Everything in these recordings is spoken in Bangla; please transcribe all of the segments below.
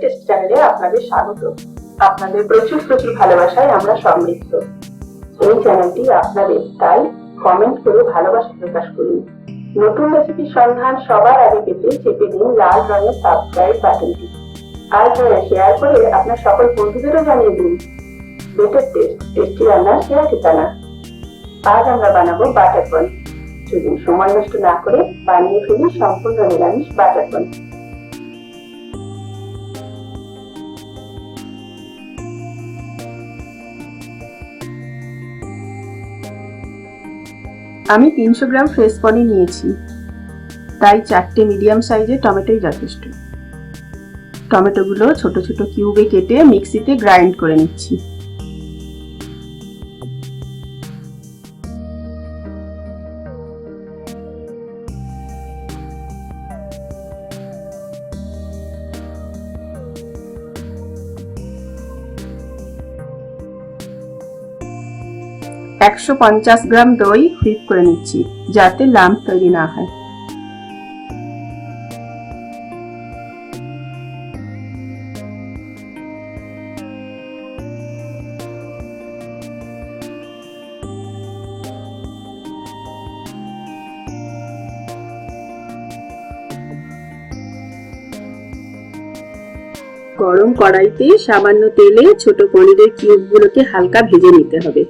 টেস্ট চ্যানেলে আপনাদের স্বাগত। আপনাদের প্রচুর প্রচুর ভালোবাসায় আমরা সমৃদ্ধ। এই চ্যানেলটি আপনাদের, তাই কমেন্ট করে ভালোবাসা প্রকাশ করুন। নতুন রেসিপির সন্ধান সবার আগে পেতে চেপে দিন লাল রঙের সাবস্ক্রাইব বাটনটি। আর শেয়ার করে আপনার সকল বন্ধুদেরও জানিয়ে দিন। বেটার টেস্ট, টেস্টি রান্নার সেরা ঠিকানা। আজ আমরা বানাবো বাটার বন। চলুন সময় নষ্ট না করে বানিয়ে ফেলি সম্পূর্ণ নিরামিষ বাটার বন। আমি 300 গ্রাম ফ্রেশ পনির নিয়েছি, তাই 4টে মিডিয়াম সাইজের টমেটোই যথেষ্ট। টমেটোগুলো ছোট ছোট কিউবে কেটে মিক্সিতে গ্রাইন্ড করে নিচ্ছি। একশো 50 গ্রাম দই হুইপ করে নিচ্ছি, যাতে লাম্প তৈরি না হয়। গরম কড়াইতে সামান্য তেলে ছোট পনিরের কিউবগুলোকে হালকা ভেজে নিতে হবে।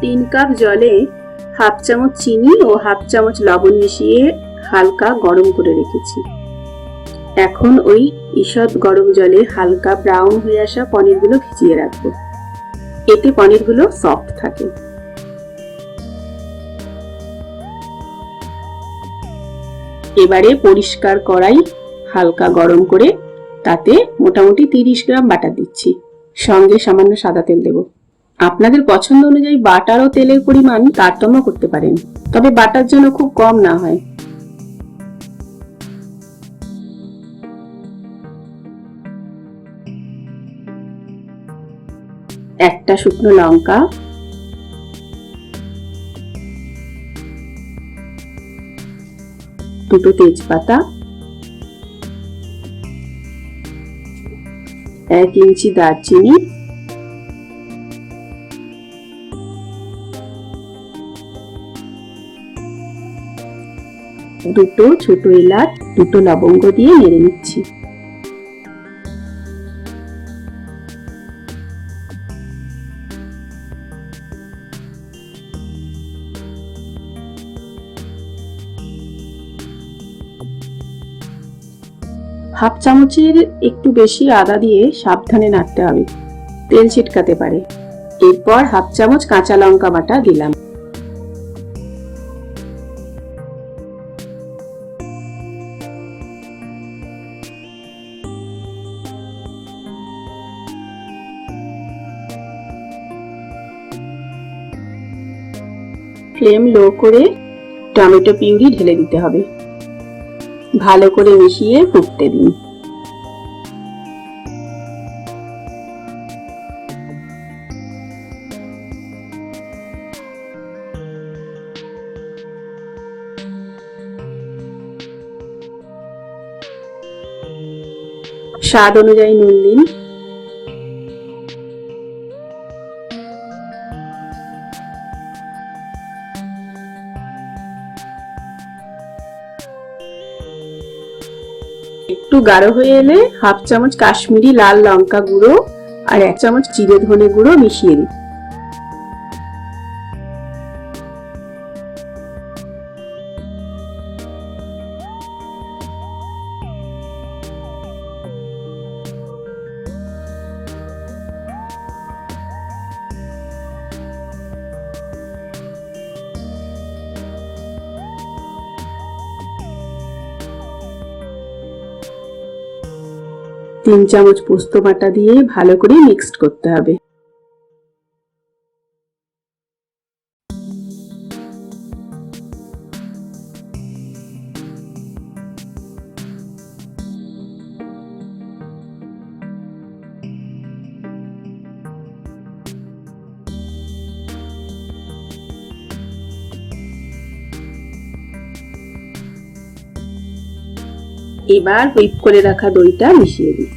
তিন কাপ জলে হাফ চামচ চিনি ও হাফ চামচ লবণ মিশিয়ে হালকা গরম করে রেখেছি। এখন ওই ঈষৎ গরম জলে হালকা ব্রাউন হয়ে আসা পনিরগুলো ভিজিয়ে রাখবো, এতে পনিরগুলো সফট থাকে। এবারে পরিষ্কার কড়াই হালকা গরম করে তাতে মোটামুটি 30 গ্রাম বাটার দিচ্ছি, সঙ্গে সামান্য সাদা তেল দেব। আপনাদের পছন্দ অনুযায়ী বাটার ও তেলের পরিমাণ তারতম্য করতে পারেন, তবে বাটার যেন খুব কম না হয়। একটা শুকনো লঙ্কা, দুটো তেজপাতা, 1 ইঞ্চি দারচিনি, দুটো ছোট এলাচ, দুটো লবঙ্গ দিয়ে নেড়ে নিচ্ছি। হাফ চামচের একটু বেশি আদা দিয়ে সাবধানে নাড়তে হবে, তেল ছিটকাতে পারে। এরপর হাফ চামচ কাঁচা লঙ্কা বাটা দিলাম। ফ্লেম লো করে টমেটো পিউরি ঢেলে দিতে হবে, ভালো করে মিশিয়ে ফুটতে দিন। স্বাদ অনুযায়ী নুন দিন। একটু গাঢ় হয়ে এলে হাফ চামচ কাশ্মীরি লাল লঙ্কা গুঁড়ো আর 1 চামচ জিরে ধনে গুঁড়ো মিশিয়ে দিন। তিন চামচ পোস্ত বাটা দিয়ে ভালো করে মিক্সড করতে হবে। এবার হুইপ করে রাখা দইটা মিশিয়ে দিই।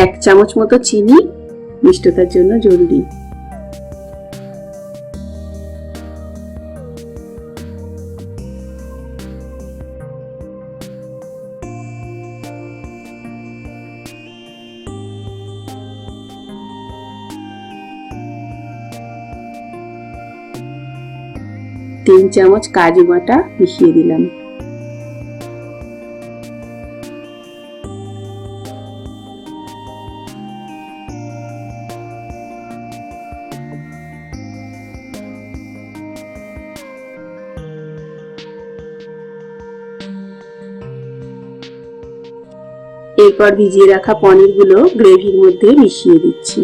এক চামচ মতো চিনি মিষ্টতার জন্য জরুরি। তিন চামচ কাজু বাটা মিশিয়ে দিলাম। এরপর ভিজিয়ে রাখা পনিরগুলো গ্রেভির মধ্যে মিশিয়ে দিচ্ছি।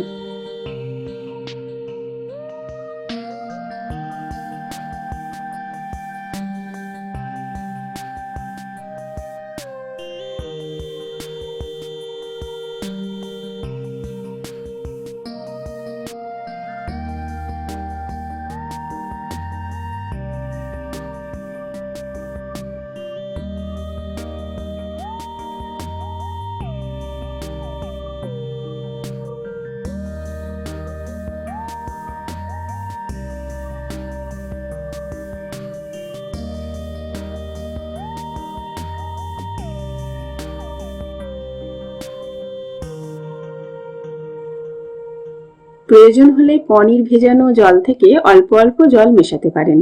প্রয়োজন হলে পনির ভেজানো জল থেকে অল্প অল্প জল মেশাতে পারেন।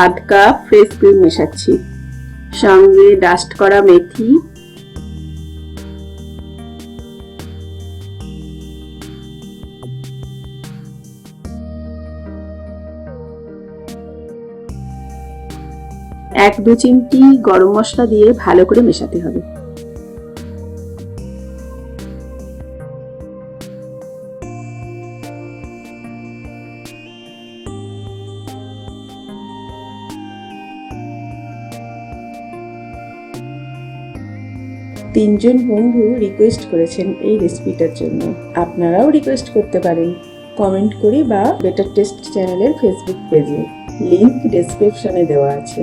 আধ কাপ ফ্রেশ ক্রিম মেশাচ্ছি, সঙ্গে ডাস্ট করা মেথি, এক দু চিমটি গরম মশলা দিয়ে ভালো করে মেশাতে হবে। তিনজন বন্ধু রিকোয়েস্ট করেছেন এই রেসিপিটার জন্য, আপনারাও রিকোয়েস্ট করতে পারেন কমেন্ট করে বা বেটার টেস্ট চ্যানেলের ফেসবুক পেজে, লিংক ডেসক্রিপশনে দেওয়া আছে।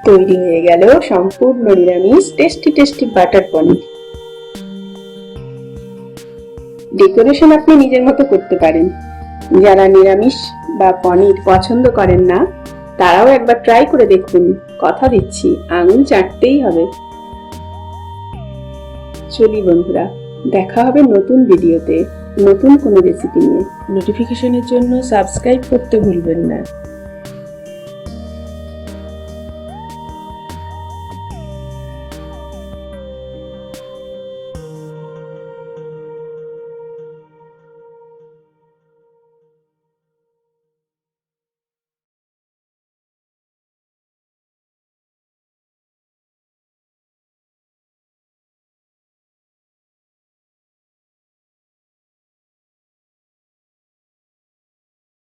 তৈরি হয়ে গেল সম্পূর্ণ নিরামিষ টেস্টি বাটার পনির। ডেকোরেশন আপনি নিজের মতো করতে পারেন। যারা নিরামিষ বা পনির পছন্দ করেন না তারাও একবার ট্রাই করে দেখুন, কথা দিচ্ছি আঙুল চাটতেই হবে। চলি বন্ধুরা, দেখা হবে নতুন ভিডিওতে নতুন কোনো রেসিপি নিয়ে। নোটিফিকেশনের জন্য সাবস্ক্রাইব করতে ভুলবেন না।